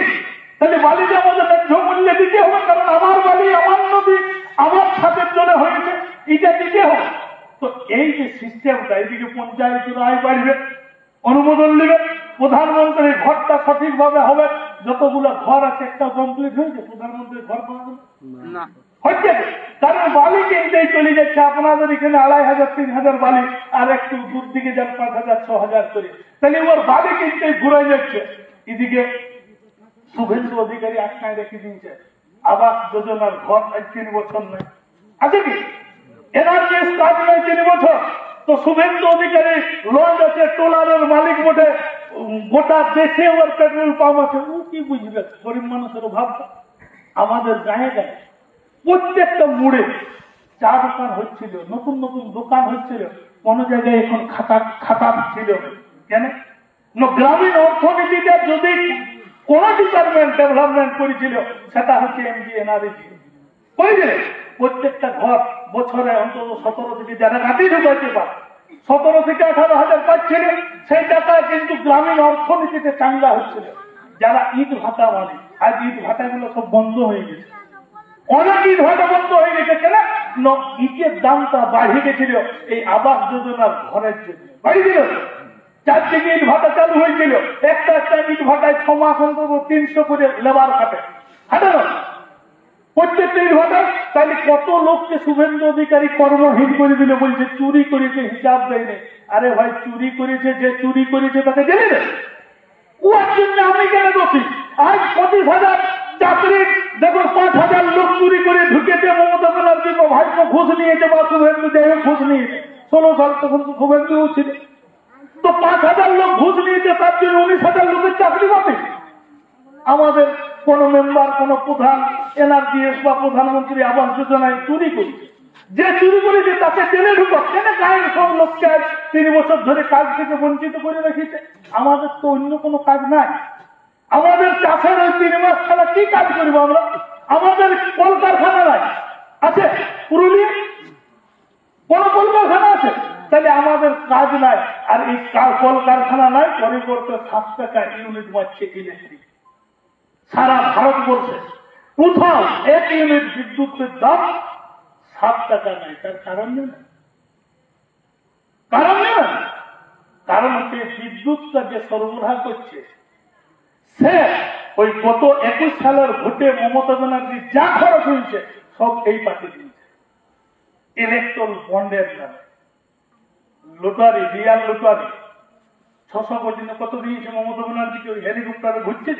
তাহলে বালিটা আমাদের ন্যায্য মূল্যে দিতে হবে, কারণ আমার বালি, আমার নদী, আমার ছাদের জন্য হয়েছে, এটা দিতে হবে। তো এই যে সিস্টেমটা, এইদিকে পঞ্চায়েত রায় বাড়বে, অনুমোদন নেবে, প্রধানমন্ত্রীর ঘরটা সঠিকভাবে হবে, যতগুলো ঘর আছে একটা কমপ্লিট হয়েছে, প্রধানমন্ত্রীর ঘর পাওয়া না হচ্ছে, কারণ বালি কিনতেই চলে যাচ্ছে আপনাদের এখানে 2,500, 3,000 বালি, আর একটু দূর দিকে যান 5,000, 6,000 করে, তাহলে ওর বালি কিনতেই ঘুরে যাচ্ছে। এদিকে শুভেন্দু অধিকারী আটকায় রেখে দিয়েছে আবাস যোজনার ঘর 3 বছর নেই, আছে কি? এনার্জি কাজ নেই 3 বছর, তো শুভেন্দু অধিকারী লঞ্চ আছে, ট্রলারের মালিক বটে, গোটা দেশে ওর পেট্রোল পাম্প আছে, ও কি বুঝবে গরিব মানুষের অভাবটা? আমাদের গায়ে গায়ে প্রত্যেকটা মোড়ে চা দোকান হচ্ছিল, নতুন নতুন দোকান হচ্ছিল, কোন জায়গায় এখন খাতা ছিল কেন? গ্রামীণ অর্থনীতিটা যদি কোন ডিপার্টমেন্ট ডেভেলপমেন্ট করেছিল সেটা হচ্ছে এমজি এনআরজি করেছিল। প্রত্যেকটা ঘর বছরে অন্তত 17 থেকে যারা নাতি ঢুকাইতে পারে 17 থেকে 18,000 পাচ্ছিল। সেই টাকা কিন্তু গ্রামীণ অর্থনীতিতে চাঙ্গা হচ্ছিল। যারা ইট ভাতা মানে আজ ইট ভাতাগুলো সব বন্ধ হয়ে গেছে। অনেক ইট ভাতা বন্ধ হয়ে গেছে কেন? ইটের দামটা বাড়িয়ে গেছিল এই আবাস যোজনার ঘরের জন্য বাড়িয়ে দিল। 4 থেকে ইট ভাতা চালু হয়েছিল। একটা ইট ভাটায় 6 মাস অন্তত 300 করে লেবার কাটে হাঁটে না প্রত্যেকটা ইট ভাটা। তাহলে কত লোককে শুভেন্দু অধিকারী কর্মহীন করে দিল। বলছে চুরি করেছে, হিসাব দেয়নি। আরে ভাই, চুরি করেছে যে চুরি করেছে তাকে জেলে দেয়। ওর জন্য আমি কেন দোষী? আজ 25,000 চাকরি দেখো 5,000 লোক চুরি করে ঢুকেছে। মমতা ব্যানার্জি ভাইকে ঘুষ নিয়েছে বা শুভেন্দু যাই হোক ঘুষ নিয়েছে। 16 সাল তখন শুভেন্দুও ছিল। তো 5,000 লোক ঘুষ নিয়েছে, তার জন্য 19,000 লোকের চাকরি পাবে। আমাদের কোন মেম্বার, কোন প্রধান এনআরজিএস বা প্রধানমন্ত্রী আবাস যোজনায় চুরি করেছে, যে চুরি করেছে তাকে জেলে ঢুকাক কেন? গায়ের সব লোককে 3 বছর ধরে কাজ থেকে বঞ্চিত করে রেখেছে। আমাদের তো অন্য কোনো কাজ নাই। আমাদের চাষের ওই 3 মাস ছাড়া কি কাজ করবো আমরা? আমাদের কলকারখানা নাই আছে পুরুলিয়া? কোন কলকারখানা আছে? তাহলে আমাদের কাজ নাই। আর এই কলকারখানা নাই, পরিবর্তে 7 টাকা ইউনিট মারছে ইলেকট্রিক। সারা ভারতবর্ষে কোথাও 1 ইউনিট বিদ্যুতের দাম 7 টাকা নাই। তার কারণ নেই, কারণ নেই। কারণ হচ্ছে বিদ্যুৎটা যে সরবরাহ করছে সে ওই গত 21 সালের ভোটে মমতা ব্যানার্জি যা খরচ হয়েছে সব এই পার্টি দিয়েছে ইলেকট্রাল বন্ডের নামে। লটারি, রিয়াল লটারি 600 পর্যন্ত কত দিয়েছে মমতা ব্যানার্জিকে? ওই হেলিকপ্টারে ঘুরছে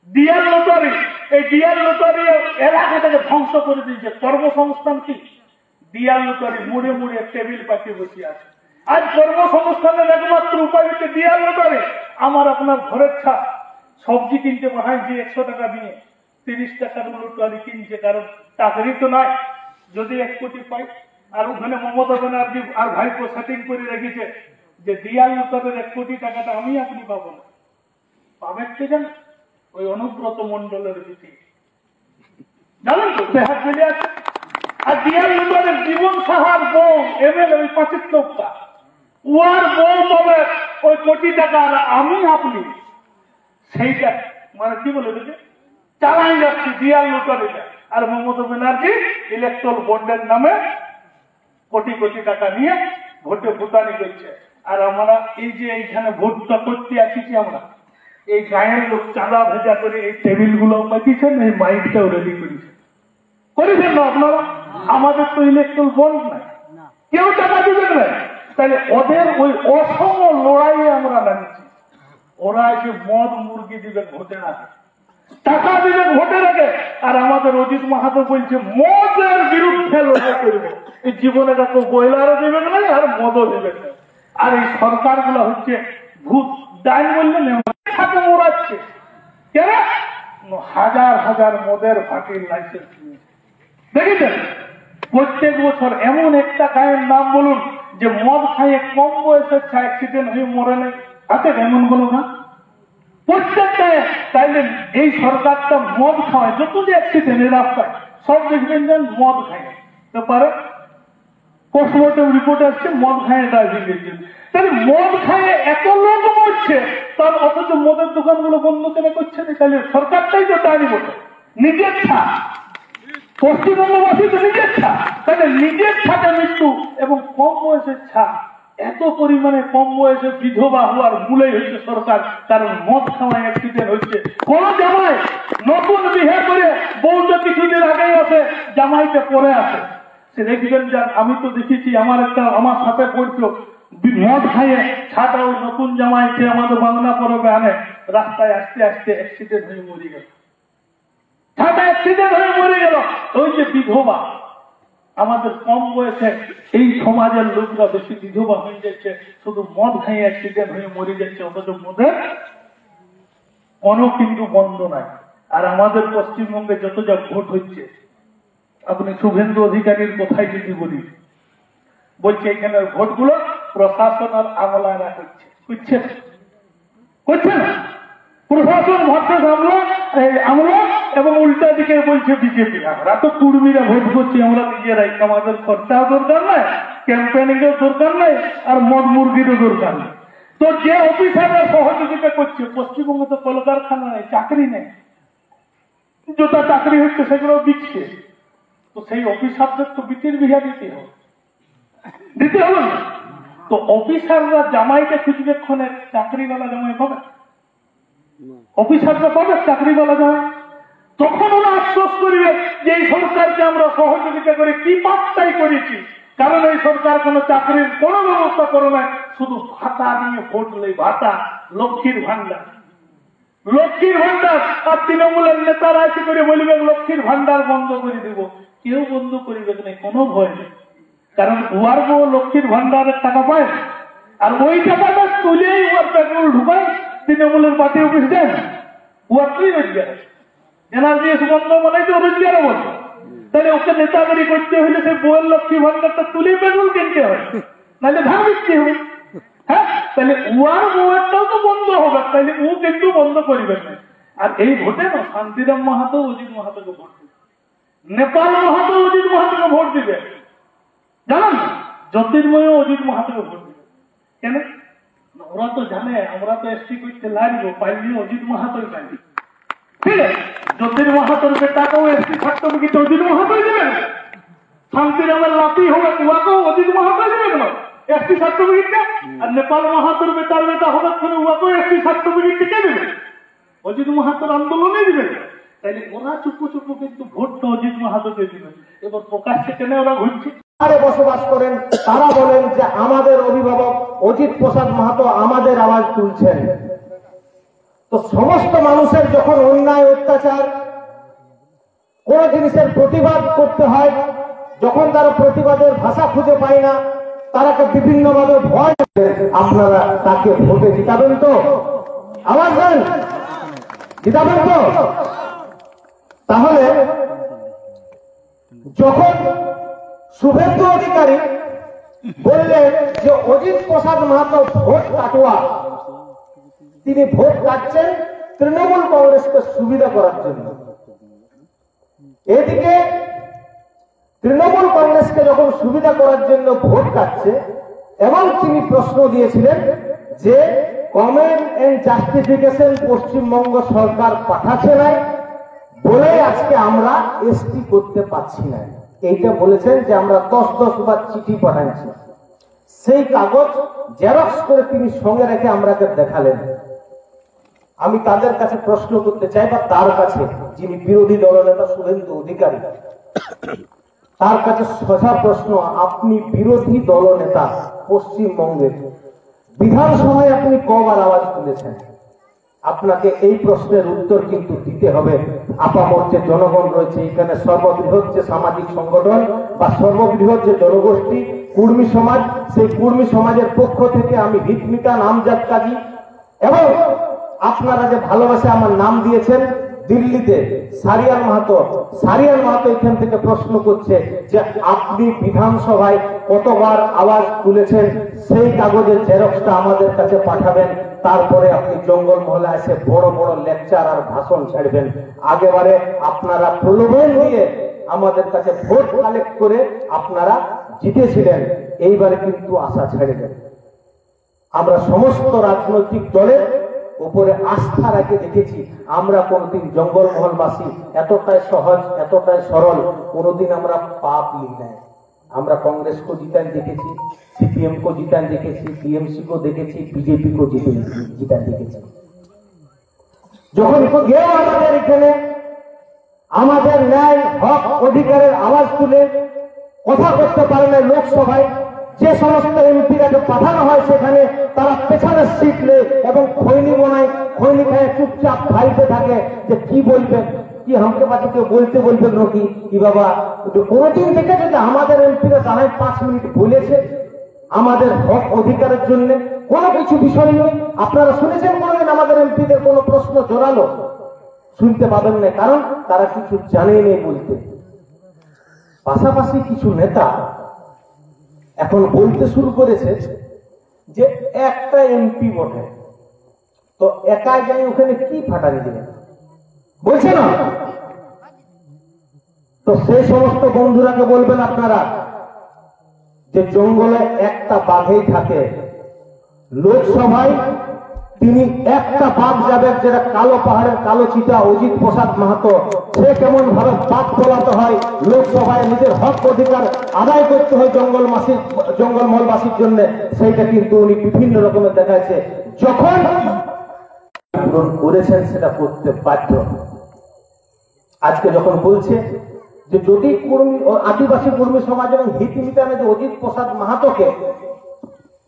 ডিয়ার লটারি। এই ডিয়ার লটারি এলাকাটাকে ধ্বংস করে দিয়েছে। কর্মসংস্থান কি? ডিয়ার লটারি মুড়ে মুড়ে টেবিল পাশে বসে আছে। আজ কর্মসংস্থানের একমাত্র উপায় হচ্ছে ডিয়ার লটারি। আমার আপনার ঘরের ছাদ সবজি কিনতে পাঠাইছে 100 টাকা দিয়ে, 30 টাকার লটারি কিনছে। কারণ চাকরি তো নাই। যদি 1 কোটি পাই, আর ওখানে মমতা ব্যানার্জি আর ভাইপো সেটিং করে রেখেছে যে ডিয়ার লটারির 1 কোটি টাকাটা আমি আপনি পাবো না। পাবেন কে জানেন? ওই অনুব্রত মন্ডলের বিধি জানেন তো, বেহাত চলে আছে। আর ডিয়ার লটারির জীবন সাহার বউ এমএলএ ওই 75টা ওর বউ পাবে ওই কোটি টাকা। আর আমি আপনি সেইটা মানে কি বলে দেখে চালাই যাচ্ছি ডিয়ার লটারিটা। আর মমতা ব্যানার্জি ইলেকট্রাল বন্ডের নামে কোটি কোটি টাকা নিয়ে ভোটে ভোটানি করছে। আর আমরা এই যে এইখানে ভোটটা করতে আসিছি, আমরা এই গায়ের লোক চাঁদা ভেজা করে এই টেবিল গুলো পাঠিয়েছেন, এই মাইকটাও রেডি করেছেন না আপনারা? আমাদের তো ইলেকট্রাল বন্ড নাই, কেউ টাকা দিবেন না। তাহলে ওদের ওই অসম লড়াইয়ে আমরা নামিছি। ওরা এসে মদ মুরগি দিবে ভোটের আগে, টাকা দিবে ভোটের আগে। আর আমাদের অজিত মাহাতো বলছে মদের বিরুদ্ধে লড়াই করবে। এই জীবনে তো বয়লারও দিবেন না আর মদও দিবেন না। আর এই সরকার গুলো হচ্ছে ভূত ডাইন বললেন থাকে মোড়াচ্ছে কেন? হাজার হাজার মদের পার্টির লাইসেন্স নিয়েছে। দেখেছেন প্রত্যেক বছর এমন একটা গায়ের নাম বলুন যে মদ খাইয়ে কম বয়সের অ্যাক্সিডেন্ট হয়ে মরে নেই? আছে এমন কোন না? প্রত্যেকটা। তাইলে এই সরকারটা মদ খাওয়ায় যত যে অ্যাক্সিডেন্ট রাস্তায় সব দেখবেন যেন মদ খায় তো পারে। পোস্টমর্টম রিপোর্ট আসছে মদ খায় ড্রাইভিং এর জন্য। তাহলে মদ খায় এত লোক মরছে, তার অথচ মদের দোকানগুলো বন্ধ কেন করছে না? তাহলে সরকারটাই তো টানি বলে নিজের ছা, পশ্চিমবঙ্গবাসী তো নিজের ছা। তাহলে নিজের ছাতে মৃত্যু এবং কম বয়সের ছা। এত পরিমাণে কম বয়সে বিধবা হওয়ার মূলেই হচ্ছে সরকার। কারণ মদ খাওয়ায় অ্যাক্সিডেন্ট হচ্ছে। কোন জামাই নতুন বিয়ে করে বউটা কিছুদিন আগেই আছে, জামাইতে পরে আসে। সে দেখবেন যান, আমি তো দেখেছি আমার সাথে পড়তো মদ খাইয়ে ছাটা ওই নতুন জামাইকে আমাদের বাংলা পরবে আনে, রাস্তায় আসতে আসতে অ্যাক্সিডেন্ট হয়ে মরে গেল। ছাটা অ্যাক্সিডেন্ট হয়ে মরে গেল। ওই যে বিধবা, আমাদের কম বয়সে এই সমাজের লোকরা বেশি বিধবা হয়ে যাচ্ছে, শুধু মদ খাইয়ে অ্যাক্সিডেন্ট হয়ে মরে যাচ্ছে। অথচ মদের কোনো কিন্তু বন্ধ নাই। আর আমাদের পশ্চিমবঙ্গে যত যা ভোট হচ্ছে, আপনি শুভেন্দু অধিকারীর কথাই যদি বলি, বলছে এখানে ভোটগুলো প্রশাসন আর আমলারা করছে না। প্রশাসন ভার্সেস আমরা এবং উল্টা দিকে বলছে বিজেপি। আমরা তো কুর্মীরা ভোট করছি আমরা নিজেরাই, আমাদের খরচাও দরকার নাই, ক্যাম্পেনিং এর দরকার নাই, আর মদ মুরগিরও দরকার নেই। তো যে অফিসাররা সহযোগিতা করছে, পশ্চিমবঙ্গে তো কলকারখানা নেই, চাকরি নেই, যেটা চাকরি হচ্ছে সেগুলো দিচ্ছে, তো সেই অফিসারদের তো বিটির বিহা দিতে হবে না? তো অফিসাররা জামাইকে খুঁজবে, ক্ষণে চাকরিওয়ালা জামাই পাবে? অফিসাররা পাবে চাকরিওয়ালা জামাই? তখন ওরা আশ্বাস করবে যে এই সরকারকে আমরা সহযোগিতা করে কি পাপটাই করেছি, কারণ এই সরকার কোন চাকরির কোন ব্যবস্থা করে না, শুধু ভাতা দিয়ে ভোট নেই, ভাতা, লক্ষ্মীর ভান্ডার, লক্ষ্মীর ভান্ডার। আর তৃণমূলের নেতারা এসে করে বলবে লক্ষ্মীর ভান্ডার বন্ধ করে দেব, কেউ বন্ধ করিবে না, কোনো ভয় নেই, কারণ উয়ার বউ লক্ষ্মীর ভান্ডারের টাকা পায়, আর ওই টাকাটা তুলেই উয়ার পেট্রোল ঢুকায় তৃণমূলের পার্টি অফিস দেন, উয়ার কি রোজগার? এনআরজিএস বন্ধ মানে তো রোজগারও বন্ধ। তাহলে ওকে নেতাগিরি করতে হলে সেই বউয়ের লক্ষ্মী ভান্ডারটা তুলে পেট্রোল কিনতে হবে, নাহলে ধান বিকতে হবে। হ্যাঁ, তাহলে উয়ার বউয়েরটাও তো বন্ধ হবে, তাহলে ও কিন্তু বন্ধ করিবে না। আর এই ভোটে না শান্তিরাম মাহাতো অজিত মাহাতোকে ভোট দিবে, নেপাল মাহাতো অজিত মাহাতোকে ভোট দিবে, জানান না? জ্যোতির্ময় অজিত মাহাতোকে ভোট দিবে। কেন? ওরা তো জানে আমরা তো এসটি করতে লাগবো, পাইলি অজিত মাহাতোই পাইলি। ঠিক আছে, জ্যোতির মাহাতোর বেটাকেও এসটি সার্টিফিকেট অজিত মাহাতোই দেবেন, শান্তিরামের লাতি হবে উহাকেও অজিত মাহাতোই দেবে কেন এসটি সার্টিফিকেটটা? আর নেপাল মাহাতোর বেটার বেটা হবে উহাকেও এসটি সার্টিফিকেট কে দেবে? অজিত মাহাতোর আন্দোলনে দিবে। তাইলে ওরা চুপু চুপু কিন্তু ভোটটা অজিত মাহাতোকে দিবে। এবার প্রকাশ্যে কেন ওরা ঘুরছে? বসবাস করেন তারা বলেন যে আমাদের অভিভাবক অজিত প্রসাদ মাহাতো আমাদের আওয়াজ তুলছেন। তো সমস্ত মানুষের যখন অন্যায় অত্যাচার কোন জিনিসের প্রতিবাদ করতে হয়, যখন তারা প্রতিবাদের ভাষা খুঁজে পায় না, তারাকে বিভিন্নভাবে ভয়, আপনারা তাকে ভোটে জিতাবেন তো? আওয়াজ দেন, জিতাবেন তো? তাহলে যখন শুভেন্দু অধিকারী বললেন যে অজিত প্রসাদ মাহাতো ভোট কাটোয়া, তিনি ভোট কাটছেন তৃণমূল কংগ্রেসকে সুবিধা করার জন্য। এদিকে তৃণমূল কংগ্রেসকে যখন সুবিধা করার জন্য ভোট কাটছে, এবং তিনি প্রশ্ন দিয়েছিলেন যে কমেন্ট এন্ড জাস্টিফিকেশন পশ্চিমবঙ্গ সরকার পাঠাচ্ছে না বলে আজকে আমরা এসটি করতে পারছি না। এইটা বলেছেন যে আমরা 10 বার চিঠি পাঠাচ্ছি, সেই কাগজ জেরক্স করে তিনি সঙ্গে রেখে আমরাকে দেখালেন। আমি তাদের কাছে প্রশ্ন করতে চাই, বা তার কাছে যিনি বিরোধী দলনেতা শুভেন্দু অধিকারী, তার কাছে সোজা প্রশ্ন, আপনি বিরোধী দলনেতা, পশ্চিমবঙ্গের বিধানসভায় আপনি কবার আওয়াজ তুলেছেন? আপনাকে এই প্রশ্নের উত্তর কিন্তু দিতে হবে। আপামর যে জনগণ রয়েছে এখানে, সর্ববৃহৎ যে সামাজিক সংগঠন বা সর্ববৃহৎ যে জনগোষ্ঠী কুর্মী সমাজ, সেই কুর্মী সমাজের পক্ষ থেকে আমি ভিতমিতা নামজাদ কাজী, এবং আপনারা যে ভালোবাসে আমার নাম দিয়েছেন দিল্লিতে সারিয়াল মাহাতো, সারিয়াল মাহাতো এখান থেকে প্রশ্ন করছে যে আপনি বিধানসভায় কতবার আওয়াজ তুলেছেন, সেই কাগজের জেরক্সটা আমাদের কাছে পাঠাবেন, তারপরে আপনি জঙ্গল মহলে এসে বড় বড় লেকচার আর ভাষণ ছাড়বেন। আগেবারে আপনারা প্রলোভন দিয়ে আমাদের কাছে ভোট কালেক্ট করে আপনারা জিতেছিলেন, এইবারে কিন্তু আশা ছেড়ে দেন। আমরা সমস্ত রাজনৈতিক দলের উপরে আস্থা রাখে দেখেছি, আমরা কোনদিন জঙ্গলমহলবাসী এতটাই সহজ, এতটাই সরল কোনদিন আমরা পাপ লি নাই। আমরা কংগ্রেস को জিতান দেখেছি, সিপিএম को জিতান দেখেছি, টিএমসি को দেখেছি, বিজেপি को জিতান দেখেছি। যখন কেউ আমাদের এখানে আমাদের ন্যায় হক অধিকারের আওয়াজ তুলে কথা করতে পারে না লোকসভায়, যে সমস্ত এমপিরাকে পাঠানো হয় সেখানে তারা পেছনে শিখলে এবং খৈনি বানায়, খৈনি খায় চুপচাপ খাইতে থাকে যে কি বলবেন, কি আমাকে পাশে কেউ বলতে বলবেন নাকি কি বাবা। কোনদিন দেখেছে যে আমাদের এমপিরা দাঁড়ায় 5 মিনিট বলেছে আমাদের হক অধিকারের জন্য? কোনো কিছু বিষয় নেই। আপনারা শুনেছেন কোনদিন আমাদের এমপিদের কোনো প্রশ্ন জোরালো? শুনতে পাবেন না, কারণ তারা কিছু জানে নেই বলতে। পাশাপাশি কিছু নেতা এখন বলতে শুরু করেছে যে একটা এমপি বটে, তো একাই যাই ওখানে কি ফাটানি দিবেন বলছে না? তো সেই সমস্ত বন্ধুরাকে বলবেন আপনারা যে জঙ্গলে একটা বাঘেই থাকে, লোকসভায় তিনি একটা বাঘ যাবে, যেটা কালো পাহাড়ের কালো চিতা অজিত প্রসাদ মাহাতো, সে কেমন ভাবে বাঘ ফলাতে হয়, লোকসভায় নিজের হক অধিকার আদায় করতে হয় জঙ্গলমহলবাসীর জন্য, সেইটা কিন্তু উনি বিভিন্ন রকমের দেখাচ্ছে। যখন পূরণ করেছেন সেটা করতে বাধ্য। আজকে যখন বলছে যে যদি আদিবাসী কর্মী সমাজ এবং হিতমিতানে যে অজিত প্রসাদ মাহাতোকে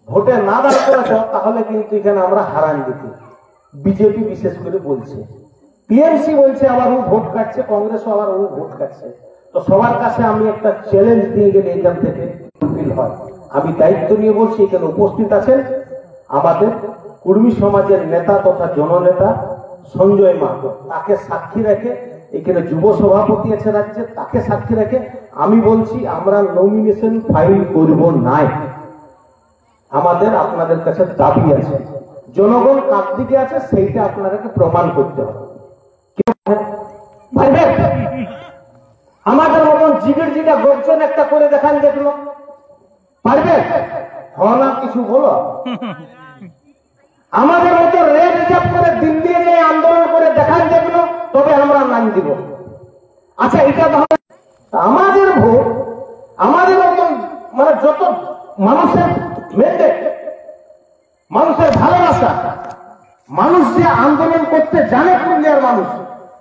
ভোটে না দাঁড় করেছ, তাহলে কিন্তু এখানে আমরা হারান দিতি। বিজেপি বিশেষ করে বলছে, টিএমসি বলছে আবার ও ভোট কাটছে, কংগ্রেসও আবার ও ভোট কাটছে। তো সবার কাছে আমি একটা চ্যালেঞ্জ দিয়ে গেলে এখান থেকে ফুলফিল হয়। আমি দায়িত্ব নিয়ে বলছি, এখানে উপস্থিত আছেন আমাদের কর্মী সমাজের নেতা তথা জননেতা সঞ্জয় মাহাতো, তাকে সাক্ষী রেখে, এখানে যুব সভাপতি আছে রাজ্যে, তাকে সাক্ষী রেখে আমি বলছি আমরা নমিনেশন ফাইল করব নাই। আমাদের আপনাদের কাছে দাবি আছে, জনগণ কার দিকে আছে সেইটা আপনাদেরকে প্রমাণ করতে হবে। আমাদের মতন জিগের জিগা গর্জন একটা করে দেখান দেখলো, পারবে? না কিছু বলো। আমাদের মতো রেড রিজার্ভ করে দিল্লি যে আন্দোলন করে দেখান দেখলো, তবে আমরা নাম দিব। আচ্ছা, এটা তাহলে আমাদের ভোট, আমাদের মতন মানে যত মানুষের মেন্ডেট, মানুষের ভালোবাসা, মানুষ যে আন্দোলন করতে জানে, পুরুলিয়ার মানুষ,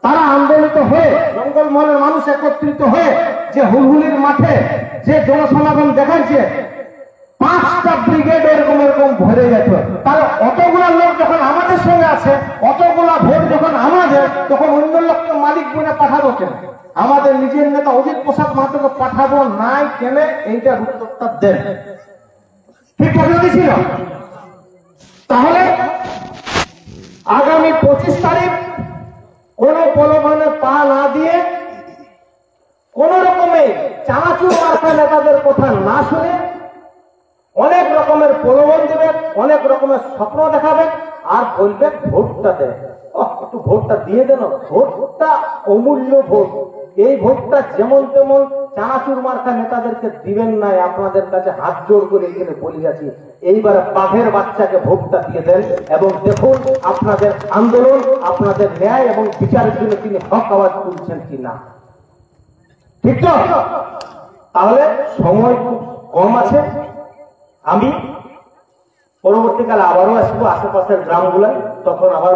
তারা আন্দোলিত হয়ে, জঙ্গলমহলের মানুষ একত্রিত হয়ে যে হুলহুলির মাঠে যে জনসমাগম দেখাচ্ছে, 5টা ব্রিগেড এরকম ভরে যেত। তার অতগুলা লোক যখন আমাদের সঙ্গে আছে, অতগুলা ভোট যখন আমাদের, তখন অন্য লোককে মালিক বলে পাঠাবো কেন? আমাদের নিজের নেতা অজিত প্রসাদ মাহাতোকে পাঠাবো নাই কেন? এইটার উত্তরটা দেন। ঠিক কথা ছিল। তাহলে আগামী 25 তারিখ কোন প্রলোভনে পা না দিয়ে, কোন রকমে চানাচুর মার্কা নেতাদের কথা না শুনে, অনেক রকমের প্রলোভন দেবে, অনেক রকমের স্বপ্ন দেখাবে, আর বলবে ভোটটা দেয়, একটু ভোটটা দিয়ে দেন। ভোটটা অমূল্য ভোট, এই ভোটটা যেমন তেমন চানাচুর মার্কা নেতাদেরকে দিবেন না। আপনাদের কাছে হাত জোড় করে এখানে বলে যাচ্ছি, এইবারে বাঘের বাচ্চাকে ভোটটা দিয়ে দেন এবং দেখুন আপনাদের আন্দোলন, আপনাদের ন্যায় এবং বিচারের জন্য তিনি হক আওয়াজ তুলছেন কিনা। ঠিক তো? তাহলে সময় খুব কম আছে। আমি পরবর্তীকালে আবারও আসবো আশেপাশের গ্রামগুলায়, তখন আবার